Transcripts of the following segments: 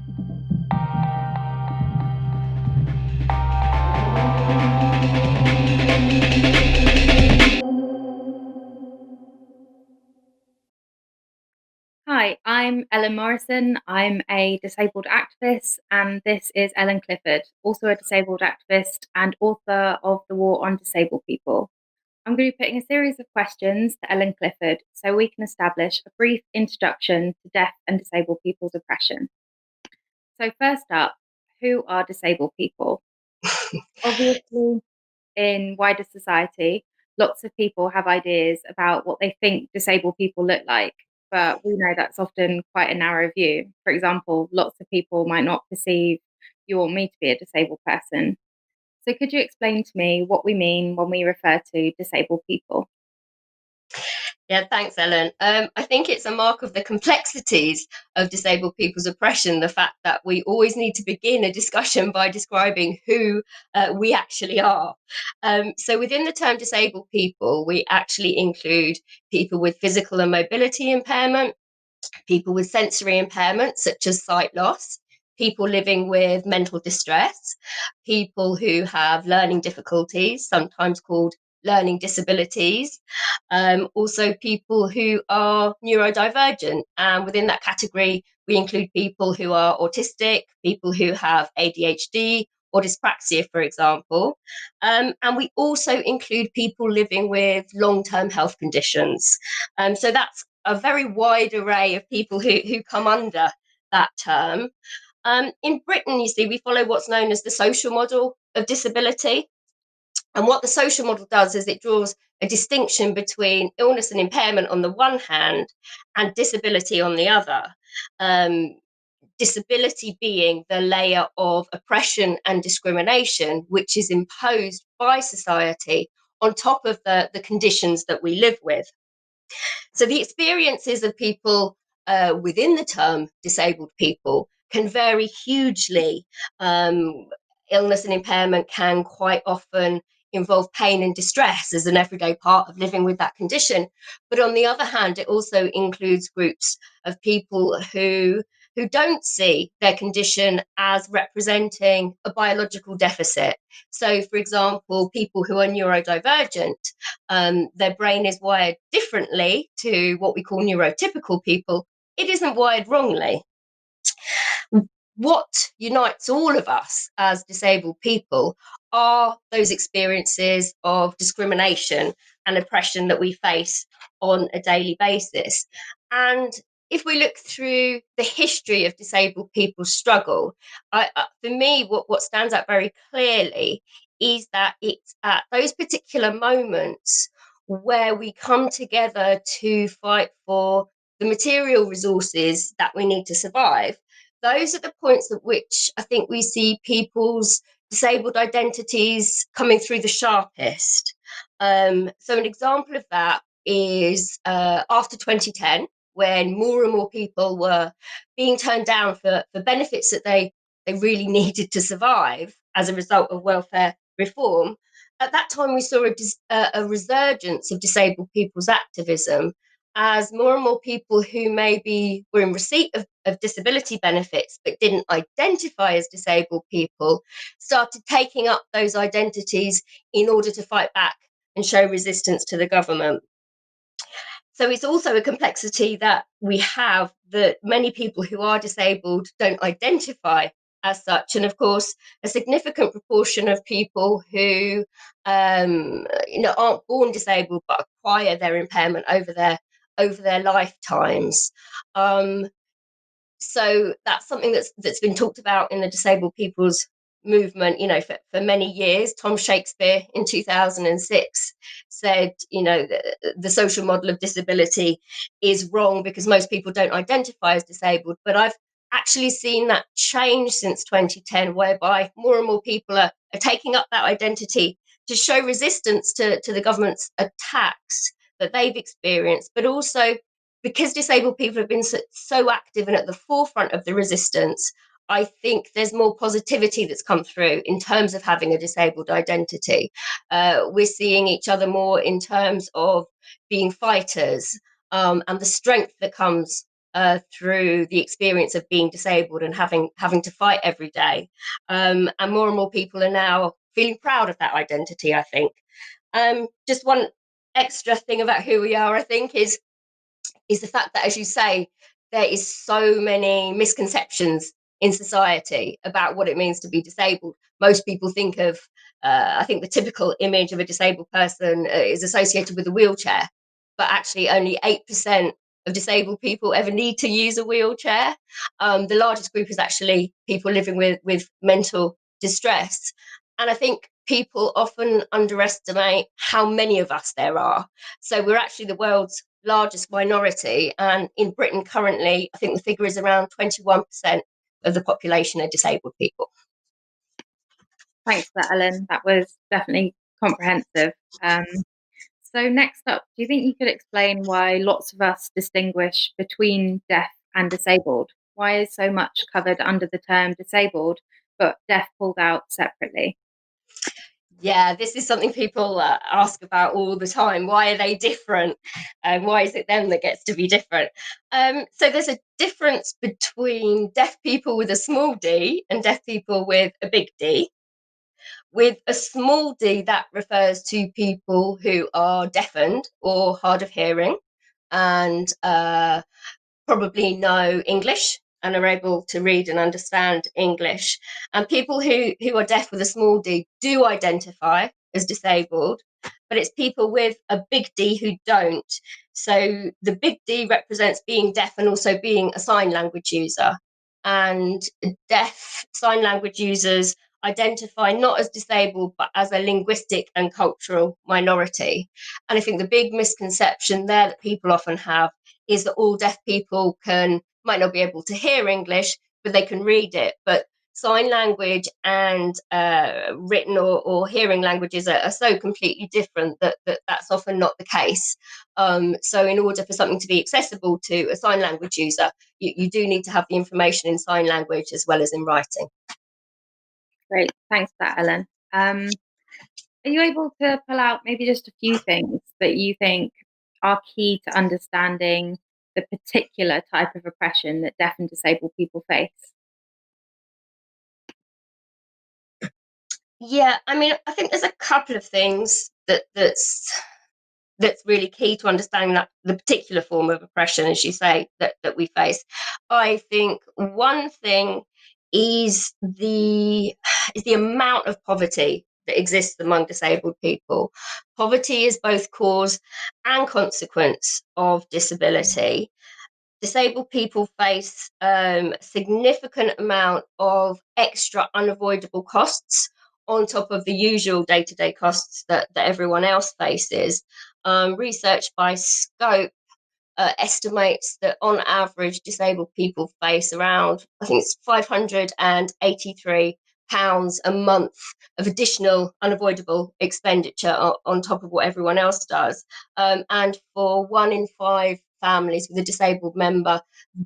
Hi, I'm Ellen Morrison. I'm a disabled activist, and this is Ellen Clifford, also a disabled activist and author of The War on Disabled People. I'm going to be putting a series of questions to Ellen Clifford so we can establish a brief introduction to deaf and disabled people's oppression. So, first up, who are disabled people? Obviously, in wider society, lots of people have ideas about what they think disabled people look like, but we know that's often quite a narrow view. For example, lots of people might not perceive you or me to be a disabled person. So, could you explain to me what we mean when we refer to disabled people? Yeah, thanks, Ellen. I think it's a mark of the complexities of disabled people's oppression, the fact that we always need to begin a discussion by describing who we actually are. So within the term disabled people, we actually include people with physical and mobility impairment, people with sensory impairment, such as sight loss, people living with mental distress, people who have learning difficulties, sometimes called learning disabilities, also people who are neurodivergent. And within that category, we include people who are autistic, people who have ADHD or dyspraxia, for example. And we also include people living with long-term health conditions. So that's a very wide array of people who come under that term. In Britain, you see, we follow what's known as the social model of disability. And what the social model does is it draws a distinction between illness and impairment on the one hand and disability on the other. Disability being the layer of oppression and discrimination which is imposed by society on top of the conditions that we live with. So the experiences of people within the term disabled people can vary hugely. Illness and impairment can quite often involve pain and distress as an everyday part of living with that condition. But on the other hand, it also includes groups of people who don't see their condition as representing a biological deficit. So, for example, people who are neurodivergent, their brain is wired differently to what we call neurotypical people. It isn't wired wrongly. What unites all of us as disabled people are those experiences of discrimination and oppression that we face on a daily basis. And if we look through the history of disabled people's struggle, for me, what stands out very clearly is that it's at those particular moments where we come together to fight for the material resources that we need to survive. Those are the points at which I think we see people's disabled identities coming through the sharpest. So an example of that is after 2010, when more and more people were being turned down for benefits that they really needed to survive as a result of welfare reform. At that time, we saw a resurgence of disabled people's activism as more and more people who maybe were in receipt of disability benefits but didn't identify as disabled people started taking up those identities in order to fight back and show resistance to the government. So it's also a complexity that we have, that many people who are disabled don't identify as such. And of course, a significant proportion of people who aren't born disabled but acquire their impairment over their lifetimes. So that's something that's been talked about in the disabled people's movement, for many years. Tom Shakespeare in 2006 said, the social model of disability is wrong because most people don't identify as disabled. But I've actually seen that change since 2010, whereby more and more people are taking up that identity to show resistance to the government's attacks that they've experienced, but also because disabled people have been so active and at the forefront of the resistance. I think there's more positivity that's come through in terms of having a disabled identity. We're seeing each other more in terms of being fighters, and the strength that comes through the experience of being disabled and having to fight every day. And more people are now feeling proud of that identity, I think. Just one extra thing about who we are, I think, is the fact that, as you say, there is so many misconceptions in society about what it means to be disabled. Most people think of, I think the typical image of a disabled person is associated with a wheelchair, but actually only 8% of disabled people ever need to use a wheelchair. The largest group is actually people living with mental distress. And I think people often underestimate how many of us there are. So we're actually the world's largest minority. And in Britain currently, I think the figure is around 21% of the population are disabled people. Thanks for that, Ellen. That was definitely comprehensive. So next up, do you think you could explain why lots of us distinguish between deaf and disabled? Why is so much covered under the term disabled, but deaf pulled out separately? Yeah, this is something people ask about all the time. Why are they different? And why is it them that gets to be different? So there's a difference between deaf people with a small d and deaf people with a big D. With a small d, that refers to people who are deafened or hard of hearing and probably know English and are able to read and understand English. And people who are deaf with a small d do identify as disabled, but it's people with a big D who don't. So the big D represents being deaf and also being a sign language user. And deaf sign language users identify not as disabled, but as a linguistic and cultural minority. And I think the big misconception there that people often have is that all deaf people might not be able to hear English, but they can read it. But sign language and written or hearing languages are so completely different that's often not the case. So in order for something to be accessible to a sign language user, you do need to have the information in sign language as well as in writing. Great, thanks for that, Ellen. Are you able to pull out maybe just a few things that you think are key to understanding the particular type of oppression that deaf and disabled people face? Yeah, I mean, I think there's a couple of things that's really key to understanding that the particular form of oppression, as you say, that we face. I think one thing is the amount of poverty that exists among disabled people. Poverty is both cause and consequence of disability. Disabled people face significant amount of extra unavoidable costs on top of the usual day-to-day costs that everyone else faces. Research by Scope estimates that on average disabled people face around, I think it's £583 a month of additional unavoidable expenditure on top of what everyone else does. And for 1 in 5 families with a disabled member,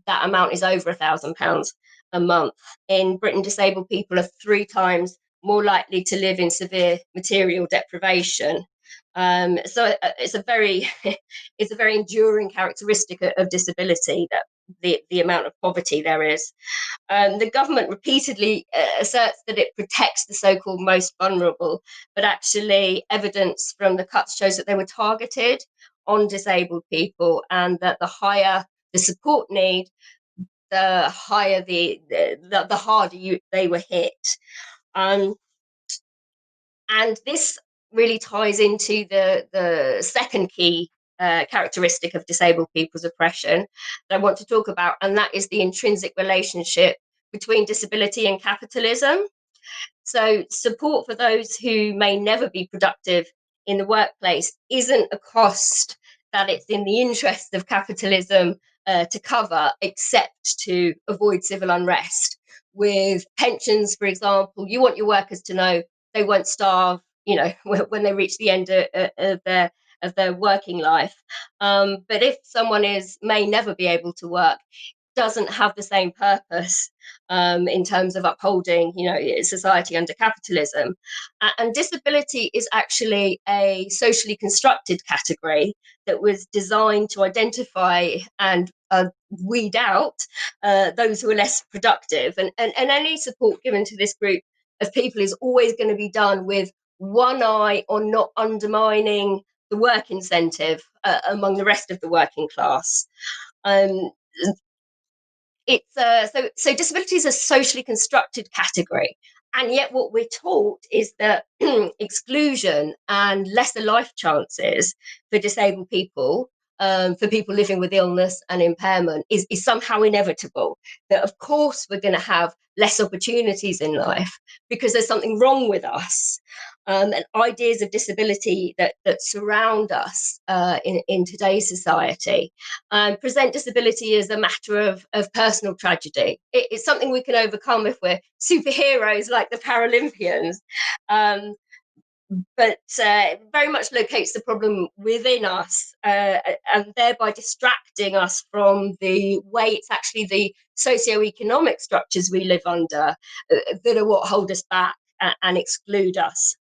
that amount is over £1,000 a month. In Britain, disabled people are 3 times more likely to live in severe material deprivation. So it's a very it's a very enduring characteristic of disability, that the amount of poverty there is. The government repeatedly asserts that it protects the so-called most vulnerable, but actually evidence from the cuts shows that they were targeted on disabled people, and that the higher the support need, the higher the harder they were hit. And this really ties into the second key characteristic of disabled people's oppression that I want to talk about, and that is the intrinsic relationship between disability and capitalism. So support for those who may never be productive in the workplace isn't a cost that it's in the interest of capitalism to cover, except to avoid civil unrest. With pensions, for example, you want your workers to know they won't starve, when they reach the end of their working life. But if someone may never be able to work, doesn't have the same purpose in terms of upholding, society under capitalism. And disability is actually a socially constructed category that was designed to identify and weed out those who are less productive. And any support given to this group of people is always going to be done with one eye on not undermining the work incentive among the rest of the working class. Um, it's so disability is a socially constructed category, and yet what we're taught is that exclusion and lesser life chances for disabled people, for people living with illness and impairment, is somehow inevitable. That of course we're going to have less opportunities in life because there's something wrong with us. And ideas of disability that surround us in today's society present disability as a matter of personal tragedy. It's something we can overcome if we're superheroes like the Paralympians. Um, but very much locates the problem within us and thereby distracting us from the way it's actually the socio-economic structures we live under that are what hold us back and exclude us.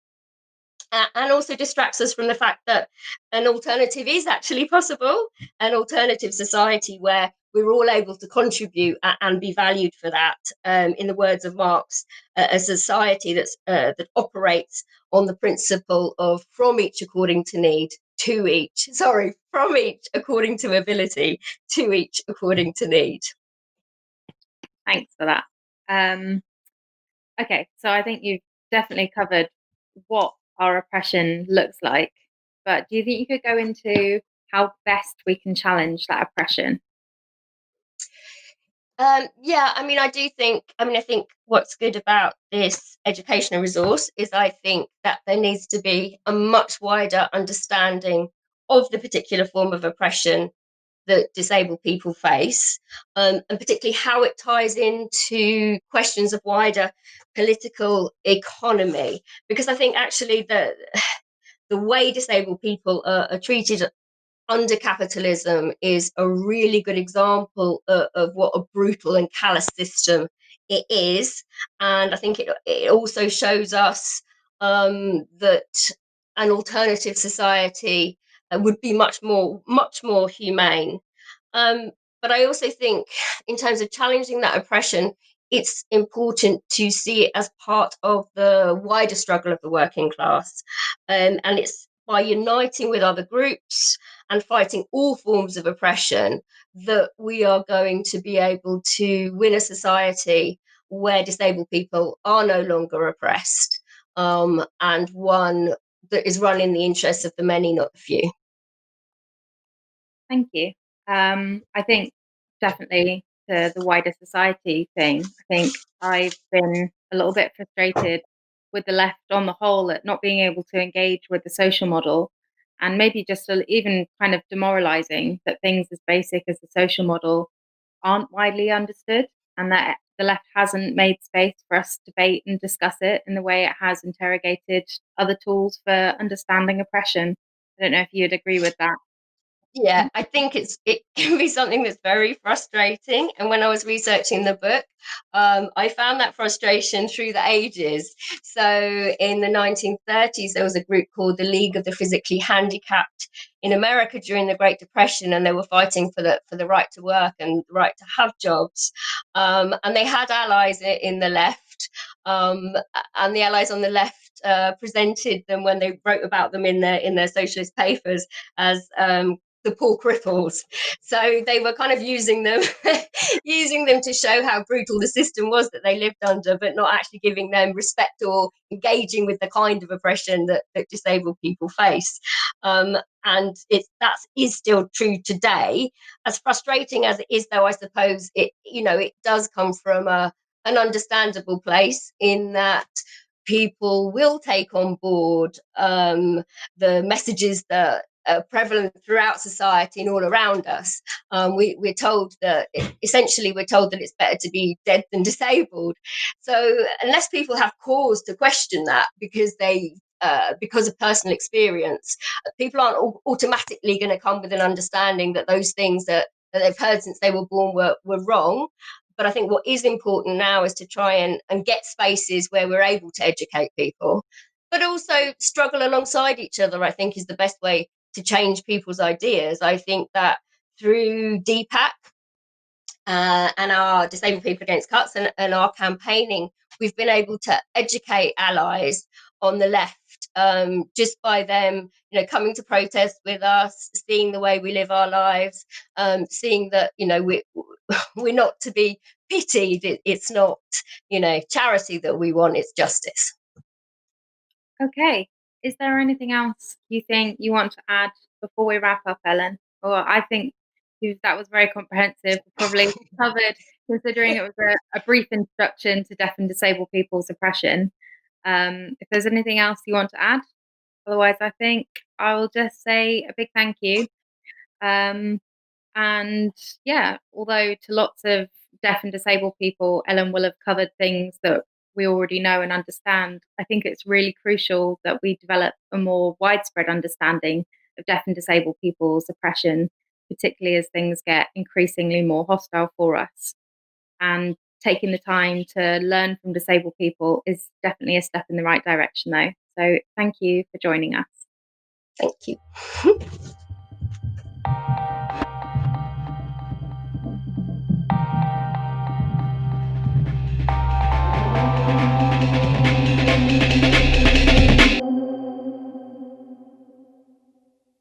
And also distracts us from the fact that an alternative is actually possible, an alternative society where we're all able to contribute and be valued for that. In the words of Marx, a society that operates on the principle of from each according to need, to each, from each according to ability, to each according to need. Thanks for that. Okay, so I think you've definitely covered what our oppression looks like, but do you think you could go into how best we can challenge that oppression? Yeah, I think what's good about this educational resource is I think that there needs to be a much wider understanding of the particular form of oppression that disabled people face, and particularly how it ties into questions of wider political economy. Because I think actually the way disabled people are treated under capitalism is a really good example of what a brutal and callous system it is. And I think it also shows us that an alternative society would be much more humane. Um, but I also think, in terms of challenging that oppression, it's important to see it as part of the wider struggle of the working class. And it's by uniting with other groups and fighting all forms of oppression that we are going to be able to win a society where disabled people are no longer oppressed, and one that is run in the interests of the many, not the few. Thank you. I think definitely to the wider society thing, I think I've been a little bit frustrated with the left on the whole at not being able to engage with the social model, and maybe just even kind of demoralizing that things as basic as the social model aren't widely understood, and that the left hasn't made space for us to debate and discuss it in the way it has interrogated other tools for understanding oppression. I don't know if you'd agree with that. Yeah, I think it can be something that's very frustrating. And when I was researching the book, I found that frustration through the ages. So in the 1930s, there was a group called the League of the Physically Handicapped in America during the Great Depression, and they were fighting for the right to work and the right to have jobs. And they had allies in the left, and the allies on the left presented them when they wrote about them in their socialist papers as the poor cripples. So they were kind of using them using them to show how brutal the system was that they lived under, but not actually giving them respect or engaging with the kind of oppression that disabled people face. And that is still true today. As frustrating as it is, though, I suppose it does come from an understandable place in that people will take on board the messages that prevalent throughout society and all around us. We're told that it's better to be dead than disabled. So unless people have cause to question that because of personal experience, people aren't automatically going to come with an understanding that those things that they've heard since they were born were wrong. But I think what is important now is to try and get spaces where we're able to educate people, but also struggle alongside each other, I think is the best way to change people's ideas. I think that through DPAC, and our Disabled People Against Cuts and our campaigning, we've been able to educate allies on the left, just by them, coming to protest with us, seeing the way we live our lives, seeing that, we're not to be pitied. It's not, charity that we want, it's justice. Okay. Is there anything else you think you want to add before we wrap up, Ellen? Or I think that was very comprehensive, probably covered, considering it was a brief introduction to deaf and disabled people's oppression. If there's anything else you want to add, otherwise, I think I will just say a big thank you. And yeah, although to lots of deaf and disabled people, Ellen will have covered things that we already know and understand, I think it's really crucial that we develop a more widespread understanding of deaf and disabled people's oppression, particularly as things get increasingly more hostile for us. And taking the time to learn from disabled people is definitely a step in the right direction, though. So thank you for joining us. Thank you.